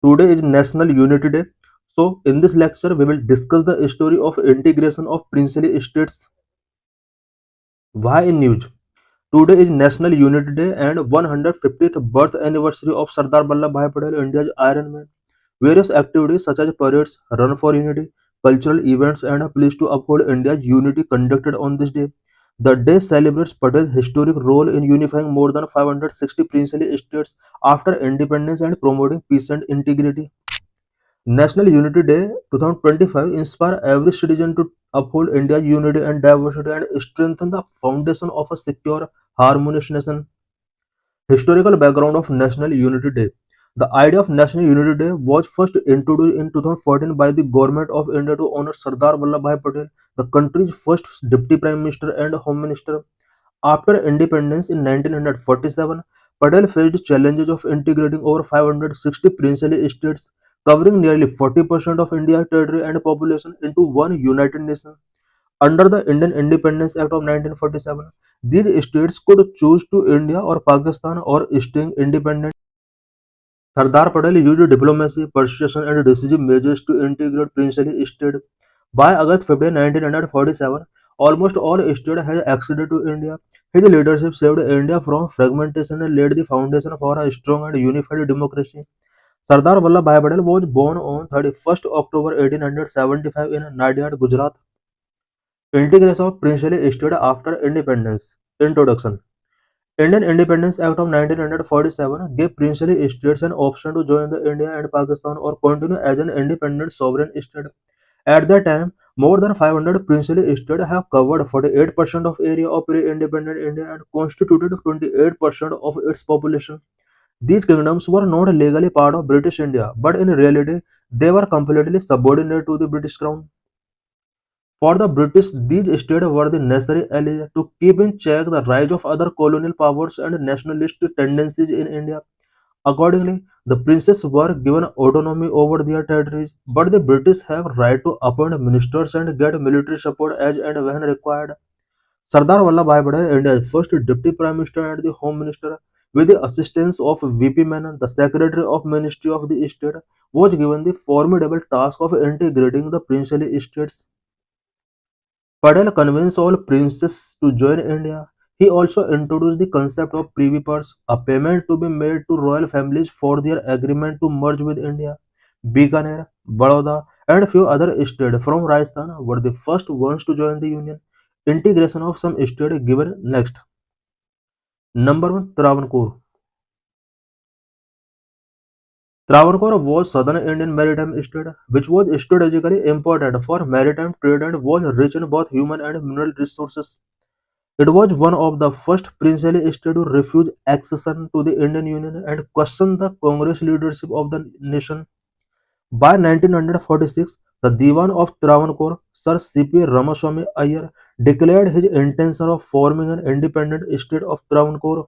Today is National Unity Day. So, in this lecture, we will discuss the story of integration of princely states. Why in news? Today is National Unity Day and 150th birth anniversary of Sardar Vallabhbhai Patel, India's Iron Man. Various activities such as parades, run for unity, cultural events, and a pledge to uphold India's unity conducted on this day. The day celebrates Patel's historic role in unifying more than 560 princely states after independence and promoting peace and integrity. National Unity Day 2025 inspire every citizen to uphold India's unity and diversity and strengthen the foundation of a secure, harmonious nation. Historical background of National Unity Day. The idea of National Unity Day was first introduced in 2014 by the Government of India to honor Sardar Vallabhbhai Patel, the country's first Deputy Prime Minister and Home Minister. After independence in 1947, Patel faced challenges of integrating over 560 princely states, covering nearly 40% of India's territory and population into one united nation. Under the Indian Independence Act of 1947, these states could choose to India or Pakistan or staying independent. Sardar Patel used diplomacy, persuasion, and decisive measures to integrate princely states. By August 15, 1947, almost all states had acceded to India. His leadership saved India from fragmentation and laid the foundation for a strong and unified democracy. Sardar Vallabhbhai Patel was born on 31st October 1875 in Nadiad, Gujarat. Integration of princely states after independence. Introduction. Indian Independence Act of 1947 gave princely states an option to join the India and Pakistan or continue as an independent sovereign state. At that time, more than 500 princely states have covered 48% of area of pre-independent India and constituted 28% of its population. These kingdoms were not legally part of British India, but in reality, they were completely subordinate to the British Crown. For the British, these states were the necessary allies to keep in check the rise of other colonial powers and nationalist tendencies in India. Accordingly, the princes were given autonomy over their territories, but the British have right to appoint ministers and get military support as and when required. Sardar Vallabhbhai Patel, India's first deputy prime minister and the home minister, with the assistance of VP Menon, the secretary of Ministry of the State, was given the formidable task of integrating the princely states. Patel convinced all princes to join India. He also introduced the concept of privy purse, a payment to be made to royal families for their agreement to merge with India. Bikaner, Baroda, and a few other states from Rajasthan were the first ones to join the union. Integration of some states given next. Number 1. Travancore. Travancore was southern Indian maritime state, which was strategically important for maritime trade and was rich in both human and mineral resources. It was one of the first princely states to refuse accession to the Indian Union and question the Congress leadership of the nation. By 1946, the Diwan of Travancore, Sir C.P. Ramaswamy Iyer, declared his intention of forming an independent state of Travancore.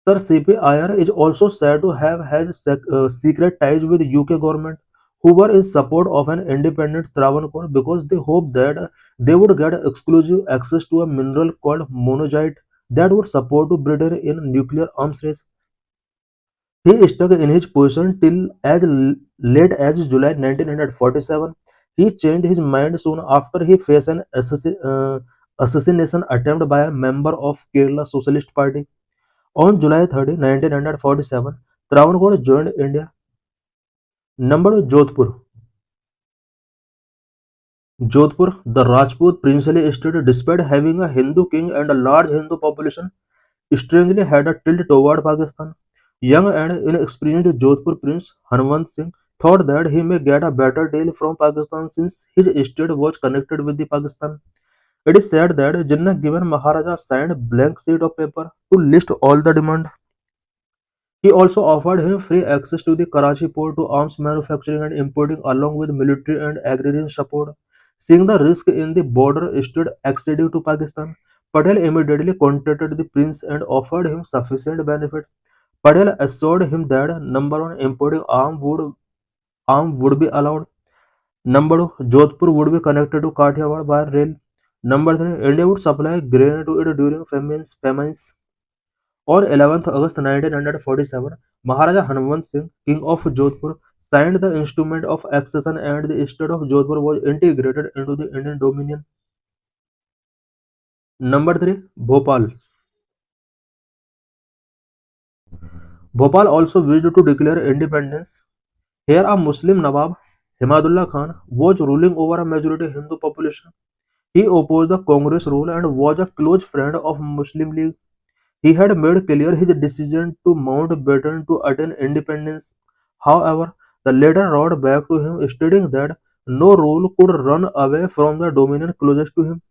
Sir C.P. Iyer is also said to have had secret ties with UK government, who were in support of an independent Travancore because they hoped that they would get exclusive access to a mineral called monazite that would support Britain in nuclear arms race. He stuck in his position till as late as July 1947. He changed his mind soon after he faced an assassination attempt by a member of Kerala Socialist Party. On July 30, 1947, Travancore joined India. Number Jodhpur. Jodhpur, the Rajput princely state, despite having a Hindu king and a large Hindu population, strangely had a tilt toward Pakistan. Young and inexperienced Jodhpur prince Hanwant Singh thought that he may get a better deal from Pakistan since his state was connected with the Pakistan. It is said that Jinnah given Maharaja signed blank sheet of paper to list all the demand. He also offered him free access to the Karachi port to arms manufacturing and importing along with military and agrarian support. Seeing the risk in the border state acceding to Pakistan, Patel immediately contacted the prince and offered him sufficient benefits. Patel assured him that number one, importing arm would be allowed. Number two, Jodhpur would be connected to Kathiawar by rail. Number three, India would supply grain to it during famines. On 11th August 1947, Maharaja Hanwant Singh, King of Jodhpur, signed the instrument of accession and the state of Jodhpur was integrated into the Indian Dominion. Number 3. Bhopal. Bhopal also wished to declare independence. Here a Muslim Nawab, Himadullah Khan, was ruling over a majority Hindu population. He opposed the Congress rule and was a close friend of Muslim League. He had made clear his decision to Mountbatten to attain independence. However, the letter wrote back to him stating that no rule could run away from the dominion closest to him.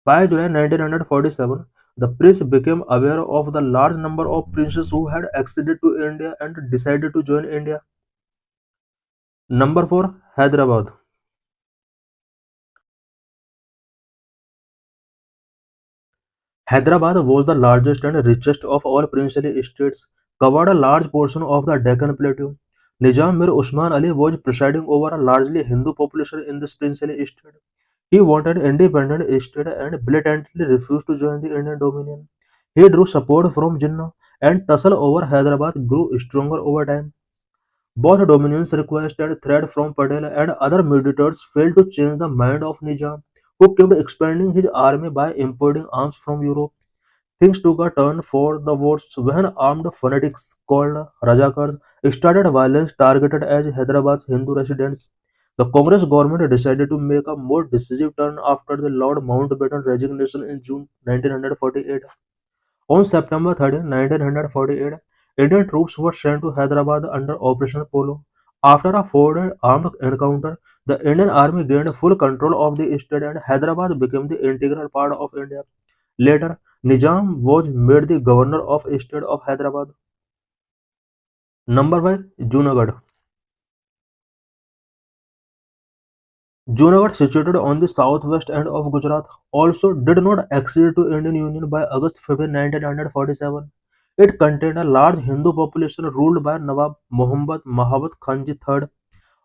By July 1947, the prince became aware of the large number of princes who had acceded to India and decided to join India. Number 4. Hyderabad. Hyderabad was the largest and richest of all princely estates, covered a large portion of the Deccan Plateau. Nizam Mir Usman Ali was presiding over a largely Hindu population in this princely estate. He wanted independent estate and blatantly refused to join the Indian Dominion. He drew support from Jinnah, and tussle over Hyderabad grew stronger over time. Both dominions request and threat from Patel and other mediators failed to change the mind of Nizam, who kept expanding his army by importing arms from Europe. Things took a turn for the worse when armed fanatics called Rajakars started violence targeted as Hyderabad's Hindu residents. The Congress government decided to make a more decisive turn after the Lord Mountbatten resignation in June 1948. On September 30, 1948, Indian troops were sent to Hyderabad under Operation Polo. After a four-day armed encounter, the Indian army gained full control of the state and Hyderabad became the integral part of India. Later, Nizam was made the governor of state of Hyderabad. Number 5. Junagadh. Junagadh, situated on the southwest end of Gujarat, also did not accede to Indian Union by August 15, 1947. It contained a large Hindu population ruled by Nawab Muhammad Mahabat Khanji III.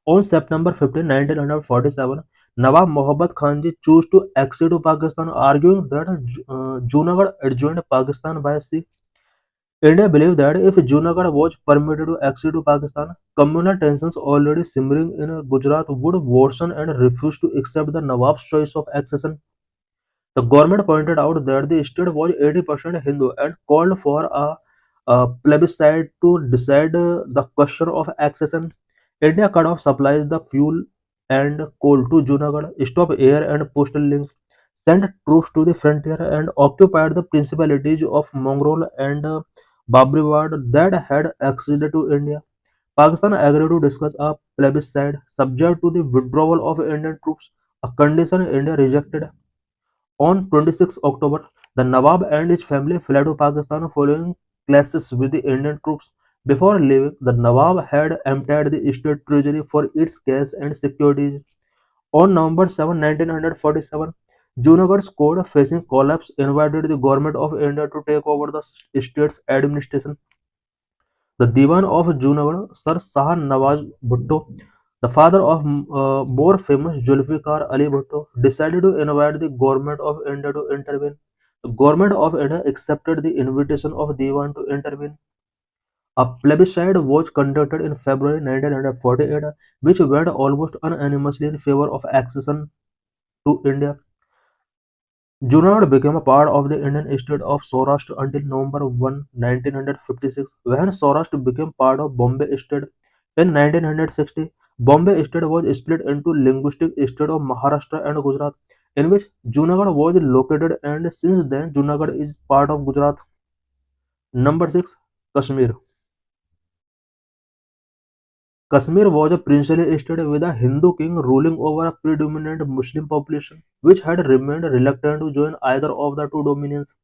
On September 15, 1947, Nawab Muhammad Khanji chose to accede to Pakistan, arguing that Junagadh adjoined Pakistan by sea. India believed that if Junagadh was permitted to accede to Pakistan, communal tensions already simmering in Gujarat would worsen and refused to accept the Nawab's choice of accession. The government pointed out that the state was 80% Hindu and called for a plebiscite to decide the question of accession. India cut off supplies the fuel and coal to Junagadh, stopped air and postal links, sent troops to the frontier, and occupied the principalities of Mongrol and Babriwad that had acceded to India. Pakistan agreed to discuss a plebiscite subject to the withdrawal of Indian troops, a condition India rejected. On 26 October, the Nawab and his family fled to Pakistan following clashes with the Indian troops. Before leaving, the Nawab had emptied the state treasury for its cash and securities. On November 7, 1947, Junagadh's court, facing collapse, invited the government of India to take over the state's administration. The Diwan of Junagadh, Sir Shah Nawaz Bhutto, the father of more famous Zulfikar Ali Bhutto, decided to invite the government of India to intervene. The government of India accepted the invitation of Diwan to intervene. A plebiscite was conducted in February 1948, which went almost unanimously in favor of accession to India. Junagadh became a part of the Indian state of Saurashtra until November 1, 1956, when Saurashtra became part of Bombay state. In 1960, Bombay state was split into linguistic state of Maharashtra and Gujarat, in which Junagadh was located, and since then Junagadh is part of Gujarat. Number 6. Kashmir. Kashmir was a princely state with a Hindu king ruling over a predominant Muslim population, which had remained reluctant to join either of the two dominions.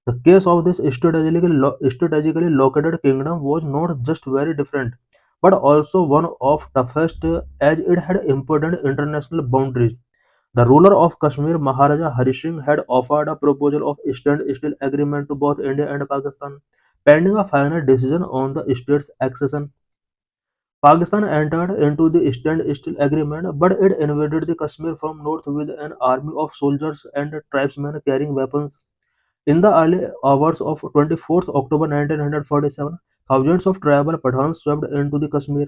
The case of this strategically located kingdom was not just very different, but also one of toughest, as it had important international boundaries. The ruler of Kashmir, Maharaja Hari Singh, had offered a proposal of standstill agreement to both India and Pakistan, pending a final decision on the state's accession. Pakistan entered into the standstill agreement, but it invaded the Kashmir from north with an army of soldiers and tribesmen carrying weapons. In the early hours of 24th October 1947, thousands of tribal Pathans swept into the Kashmir.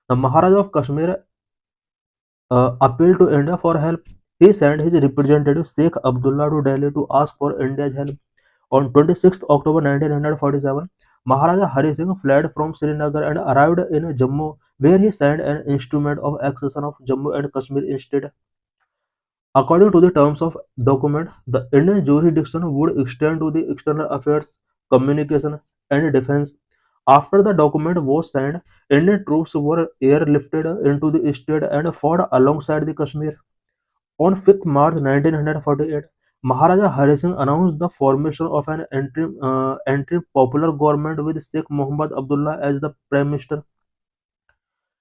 The Maharaja of Kashmir appealed to India for help. He sent his representative Sheikh Abdullah to Delhi to ask for India's help. On 26th October 1947, Maharaja Hari Singh fled from Srinagar and arrived in Jammu, where he signed an instrument of accession of Jammu and Kashmir instead. According to the terms of document, the Indian jurisdiction would extend to the external affairs, communication, and defense. After the document was signed, Indian troops were airlifted into the state and fought alongside the Kashmir. On 5th March 1948, Maharaja Hari Singh announced the formation of an interim popular government with Sheikh Mohammad Abdullah as the Prime Minister.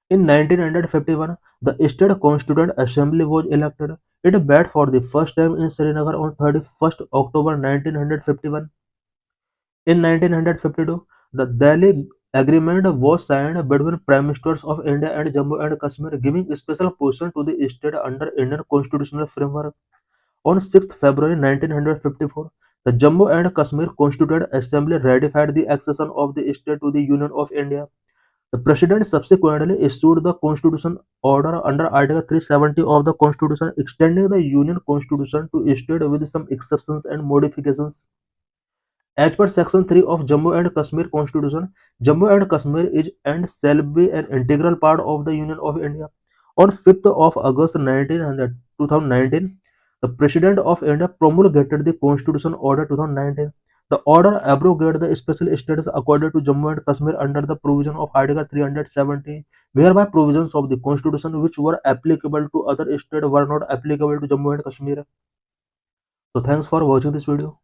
In 1951, the State Constituent Assembly was elected. It met for the first time in Srinagar on 31st October 1951. In 1952, the Delhi Agreement was signed between Prime Ministers of India and Jammu and Kashmir, giving special position to the state under Indian constitutional framework. On 6th February 1954, the Jammu and Kashmir Constituent Assembly ratified the accession of the state to the Union of India. The President subsequently issued the Constitution Order under Article 370 of the Constitution, extending the Union Constitution to state with some exceptions and modifications. As per Section 3 of Jammu and Kashmir Constitution, Jammu and Kashmir is and shall be an integral part of the Union of India. On 5th of August 2019, the President of India promulgated the Constitution Order 2019. The order abrogated the special status accorded to Jammu and Kashmir under the provision of Article 370, whereby provisions of the Constitution which were applicable to other states were not applicable to Jammu and Kashmir. So thanks for watching this video.